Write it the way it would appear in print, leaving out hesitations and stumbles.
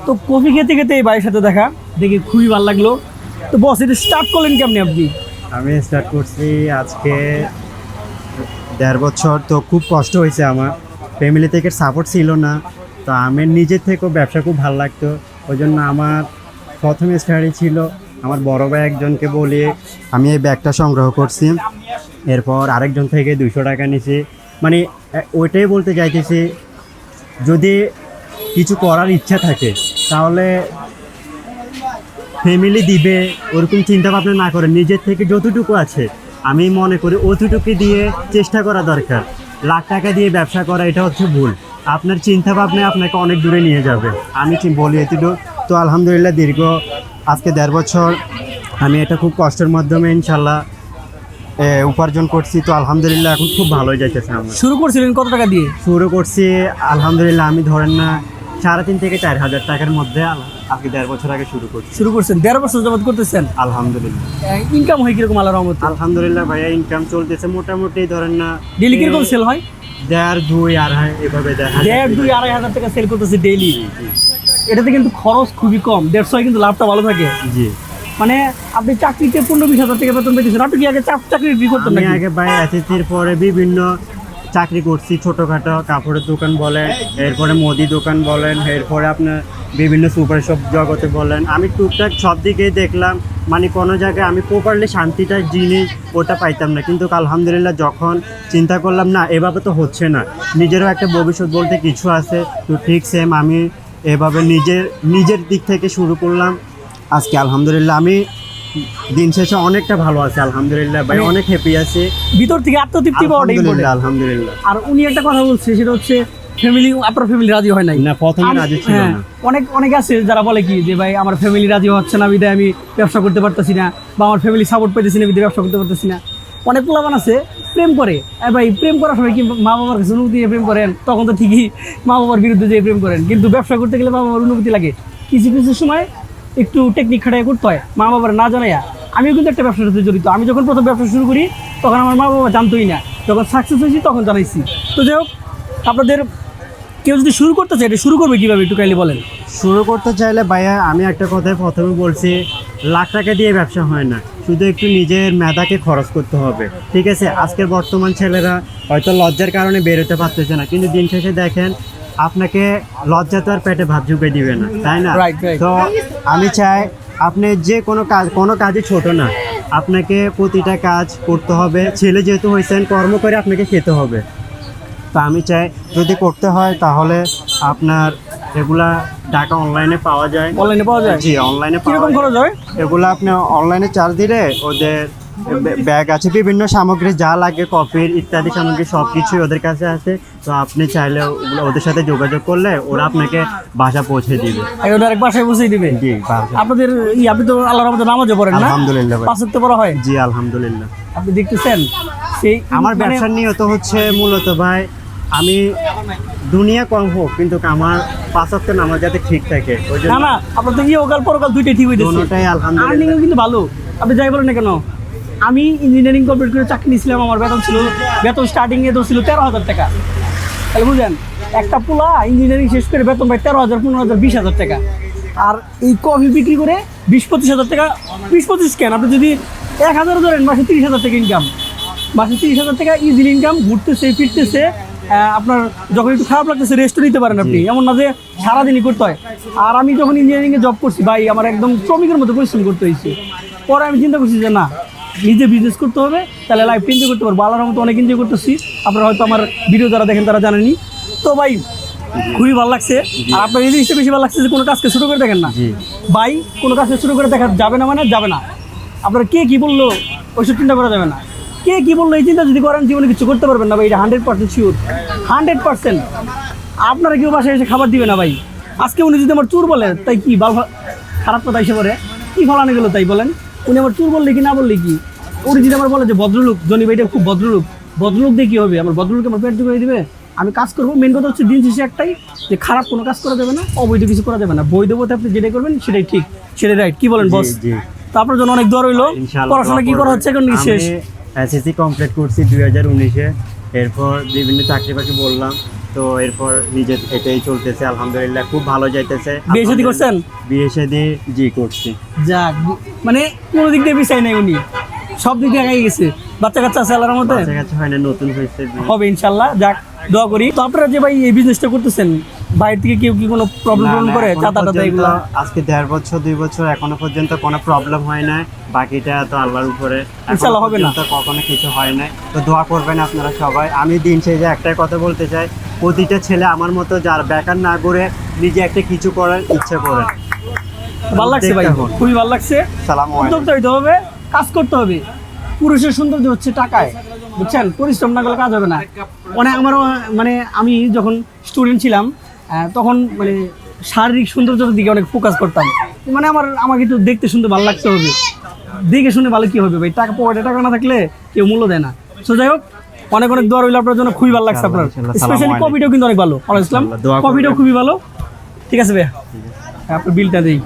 তো কফি খেতে খেতে এই ভাইয়ের সাথে দেখা দেখে খুবই ভালো লাগলো। তো বস এটা স্টার্ট করলেন কেমনি আপনি? আমি স্টার্ট করছি আজকে 1.5 বছর। তো খুব কষ্ট হয়েছে, আমার ফ্যামিলি থেকে সাপোর্ট ছিল না। তো আমি নিজের থেকেও ব্যবসা খুব ভালো লাগতো, ওই জন্য আমার প্রথমে স্টার্টই ছিল আমার বড় ভাই একজনকে বলে আমি এই ব্যাগটা সংগ্রহ করছি। এরপর আরেকজন থেকে 200 টাকা নিয়েছি। মানে ওইটাই বলতে চাইতেছি, যদি কিছু করার ইচ্ছা থাকে তাহলে ফ্যামিলি দিবে ওরকম চিন্তা ভাবনা না করে নিজের থেকে যতটুকু আছে আমি মনে করি অতটুকু দিয়ে চেষ্টা করা দরকার। লাখ টাকা দিয়ে ব্যবসা করা এটা হচ্ছে ভুল। আপনার চিন্তা ভাবনা আপনাকে অনেক দূরে নিয়ে যাবে, আমি বলি এতটুকু। তো আলহামদুলিল্লাহ দীর্ঘ আজকে 1.5 বছর আমি এটা খুব কষ্টের মাধ্যমে ইনশাল্লাহ উপার্জন করছি। তো আলহামদুলিল্লাহ এখন খুব ভালোই যাইতেছে। আমার শুরু করছিলেন কত টাকা দিয়ে? শুরু করছি আলহামদুলিল্লাহ আমি ধরেন না 3,500 থেকে 4,000 টাকার মধ্যে আজকে 1.5 বছর আগে শুরু করছেন। 1.5 বছর যাবত করতেছেন? আলহামদুলিল্লাহ। ইনকাম হয় কিরকম আল্লাহর রহমতে? আলহামদুলিল্লাহ ভাইয়া ইনকাম চলতেছে মোটামুটি ধরেন না ডেইলি কিরকম সেল হয়? 1.5, 2, 2.5 এভাবে 1.5, 2, 2.5 হাজার টাকা সেল করতেছে ডেইলি। এটাতে কিন্তু খরচ খুবই কম, 150 কিন্তু লাভটা ভালো থাকে। জি, মানে আপনি চাকরিতে 15-20 হাজার টাকা বেতন পেতেছেন, আপনি কি আগে চাকরি করতেন আমি নাকি? আগে ভাই এসএসসির পরে বিভিন্ন চাকরি করছি, ছোটোখাটো কাপড়ের দোকান বলেন, এরপরে মুদি দোকান বলেন, এরপরে আপনার বিভিন্ন সুপার শপ জগতে বলেন, আমি টুকটাক সব দিকেই দেখলাম। মানে কোনো জায়গায় আমি প্রপারলি শান্তিটা জিনিস ওটা পাইতাম না। কিন্তু আলহামদুলিল্লাহ যখন চিন্তা করলাম না এভাবে তো হচ্ছে না, নিজেরও একটা ভবিষ্যৎ বলতে কিছু আছে, তো ঠিক সেম আমি এভাবে নিজের দিক থেকে শুরু করলাম। আজকে আলহামদুলিল্লাহ আমি দিন শেষে অনেকটা ভালো আছে আলহামদুলিল্লাহ ভাই, অনেক হ্যাপি আছি ভিতর থেকে আত্মতৃপ্তি পাওয়াটাই আলহামদুলিল্লাহ। আলহামদুলিল্লাহ। আর উনি একটা কথা বলছে, সেটা হচ্ছে আপনার ফ্যামিলি রাজি হয় নাই না, প্রথমে রাজি ছিল হ্যাঁ, না। অনেক আছে যারা বলে কি যে ভাই আমার ফ্যামিলি রাজি হচ্ছে না বিধায় আমি ব্যবসা করতে পারতেছি না, বা আমার ফ্যামিলি সাপোর্ট পাইতেছি না বিধায় ব্যবসা করতে পারতেছি না। অনেক পোলাপান আছে প্রেম করে, ভাই প্রেম করার সময় কি মা বাবার কাছে অনুমতি নিয়ে প্রেম করেন? তখন তো ঠিকই মা বাবার বিরুদ্ধে যেয়ে প্রেম করেন, কিন্তু ব্যবসা করতে গেলে মা বাবার অনুমতি লাগে। কিছু কিছু সময় একটু টেকনিক খাটাই করতে হয়, মা বাবার না জানাইয়া। আমিও কিন্তু একটা ব্যবসার সাথে জড়িত। আমি যখন প্রথম ব্যবসা শুরু করি তখন আমার মা বাবা জানতোই না, যখন সাকসেস হয়েছি তখন জানাইছি। তো যাই হোক, আপনাদের কেউ যদি শুরু করতে চায় এটা শুরু করবে কীভাবে একটু কাইন্ডলি বলেন। শুরু করতে চাইলে ভাইয়া আমি একটা কথাই প্রথমে বলছি, লাখ টাকা দিয়ে ব্যবসা হয় না, শুধু একটু নিজের মেধাকে খরচ করতে হবে। ঠিক আছে, আজকের বর্তমান ছেলেরা হয়তো লজ্জার কারণে বেরোতে পারতেছে না, কিন্তু দিন শেষে দেখেন আপনাকে লজ্জা তো আর পেটে ভাত ঢুকে দিবে না, তাই না? Right. তো আমি চাই আপনি যে কোনো কাজই ছোট না, আপনাকে প্রতিটা কাজ করতে হবে। ছেলে যেহেতু হয়েছেন, কর্ম করে আপনাকে খেতে হবে। তা আমি চাই যদি করতে হয় তাহলে আপনার এগুলা টাকা অনলাইনে পাওয়া যায়। অনলাইনে পাওয়া যায়? জি, অনলাইনে কিরকম খরচ হয়? এগুলো আপনি অনলাইনে চার্জ দিলে ওদের ব্যাগ আছে, বিভিন্ন সামগ্রী যা লাগে কফির ইত্যাদি সামগ্রী সব কিছুই ওদের কাছে আছে। তো আপনি চাইলে ওদের সাথে যোগাযোগ করলে ওরা আপনাকে বাসা পৌঁছে দিবে। ডাইরেক্ট বাসায় পৌঁছেই দিবে? জি, আপনাদের আপনি তো আল্লাহর রহমতে নামাজও পড়েন না? আলহামদুলিল্লাহ। 5 ওয়াক্ত পড়া হয়? জি আলহামদুলিল্লাহ। আপনি দেখতেছেন সেই আমার ব্যবসার নিয়ত হচ্ছে মূলত ভাই, আমি দুনিয়া কম হোক কিন্তু আমার 5 ওয়াক্ত নামাজ যাতে ঠিক থাকে। না আপনার তো ইহকাল পরকাল দুইটাই ঠিক হইতেছে, দুটোটাই আলহামদুলিল্লাহ। আর্নিংও কিন্তু ভালো। আপনি যাই বলেন না কেন, আমি ইঞ্জিনিয়ারিং কমপ্লিট করে চাকরি নিয়েছিলাম, আমার বেতন স্টার্টিংয়ে তো ছিল 13,000 টাকা। তাহলে বুঝলেন, একটা পোলা ইঞ্জিনিয়ারিং শেষ করে বেতন পাই 13,000, 15,000, 20,000 টাকা। আর এই কফি বিক্রি করে 20-25 হাজার টাকা, 20-25 কেন, আপনি যদি 1,000 ধরেন মাসে 30,000 টাকা ইনকাম, মাসে 30,000 টাকা ইজিলি ইনকাম। ঘুরতেছে ফিরতেছে, আপনার যখন একটু খারাপ লাগতেছে রেস্টও নিতে পারেন আপনি, এমন না যে সারাদিনই করতে হয়। আর আমি যখন ইঞ্জিনিয়ারিংয়ে জব করছি ভাই, আমার একদম শ্রমিকের মতো পরিশ্রম করতে হয়েছে। পরে আমি চিন্তা করছি যে না, নিজে বিজনেস করতে হবে, তাহলে লাইফ এনজয় করতে পারবো। আল্লাহর মতো অনেক এনজয় করতেছি, আপনারা হয়তো আমার ভিডিও যারা দেখেন তারা জানেনি। তো ভাই খুবই ভালো লাগছে। আর আপনার এই জিনিসটা বেশি ভালো লাগছে যে কোনো কাজকে ছোটো করে দেখেন না ভাই, কোনো কাজকে ছোটো করে দেখা যাবে না, মানে যাবে না। আপনার কে কী বললো ওইসব চিন্তা করা যাবে না। কে কী বললো এই চিন্তা যদি করেন জীবনে কিছু করতে পারবেন না ভাই, এটা 100% শিওর, 100%। আপনারা কেউ বাসায় এসে খাবার দিবে না ভাই। আজকে উনি যদি আমার চুর বলে তাই কি খারাপ কথা এসে পড়ে, কী ফলানো গেলো তাই বলেন? উনি আমার চুর বললে কি না বললে কি, উনি যদি আমার বলে যে ভদ্রলোক জনি ভাইটা খুব ভদ্রলোক দিয়ে কী হবে, আমার ভদ্রলোক আমার পেট ঢুকিয়ে দিবে, আমি কাজ করবো। মেন কথা হচ্ছে দিন শেষে একটাই, যে খারাপ কোনো কাজ করা যাবে না, অবৈধ কিছু করা যাবে না। বৈধ পথে আপনি যেটাই করবেন সেটাই ঠিক, সেটাই রাইট। কি বলেন বস? তো আপনার জন্য অনেক দোয়া রইলো। পড়াশোনা কি করা হচ্ছে এখন? শেষ এসএসসি কমপ্লিট করছি 2019-এ। এরপর বিভিন্ন চাকরি বাকরি বললাম, তো এরপর নিজে এটাই চলতেছে, আলহামদুলিল্লাহ খুব ভালো যাইতেছে। বিয়ে শাদী করছেন? বিয়ে শাদী জি করছি। যাক, মানে কোনো দিক দিয়ে পিছাই নাই উনি, সব দিক দিয়ে আগাই গেছে। বাচ্চা কাচ্চা আছে আল্লাহর মধ্যে? বাচ্চা কাচ্চা হয় না, নতুন হয়েছে বিয়ে। হবে ইনশাল্লাহ। যাক, দোয়া করি। তো আপনারা যে ভাই এই বিজনেসটা করতেছেন, বাইরে থেকে কেউ কি কোনো প্রবলেম না, না, করে এখনো চাঁদা টাদা পর্যন্ত এগুলো? আজকে 1.5 বছর 2 বছর এখনো পর্যন্ত কোনো প্রবলেম হয় না, বাকিটা তো আল্লাহর উপরে। এখনো ইনশাল্লাহ হবে না। পর্যন্ত কখনো কিছু হয় না, তো দোয়া করবেন আপনারা সবাই। আমি দিন শেষে একটাই কথা বলতে চাই, প্রতিটা ছেলে আমার মতো যার বেকার না করে নিজে একটা কিছু করার ইচ্ছে করে। ভালো লাগছে ভাই, দেখতে হন। খুবই ভালো লাগছে। সালাম আলাইকুম। উদ্যোক্তা হইতে হবে, কাজ করতে হবে। পুরুষের সৌন্দর্য হচ্ছে টাকায়, বুঝছেন? পরিশ্রম না করলে কাজ হবে না। আমারও মানে আমি যখন স্টুডেন্ট ছিলাম তখন মানে শারীরিক সৌন্দর্যের দিকে অনেক ফোকাস করতাম। মানে আমাকে একটু দেখতে শুনতে ভালো লাগতে হবে, দেখে শুনে ভালো কি হবে ভাই, টাকা পকেটে টাকা না থাকলে কেউ মূল্য দেয় না। সো যাই হোক, অনেক অনেক দোয়া রইল আপনার জন্য, খুবই ভালো লাগছে আপনার। ইনশাআল্লাহ, স্পেশালি সালামু কফিটাও কিন্তু অনেক ভালো। ওয়ালাইকুম আসসালাম। ইনশাআল্লাহ, দোয়া করবেন। কফিটাও খুবই ভালো। ঠিক আছে ভাইয়া, আপনার বিলটা দেই।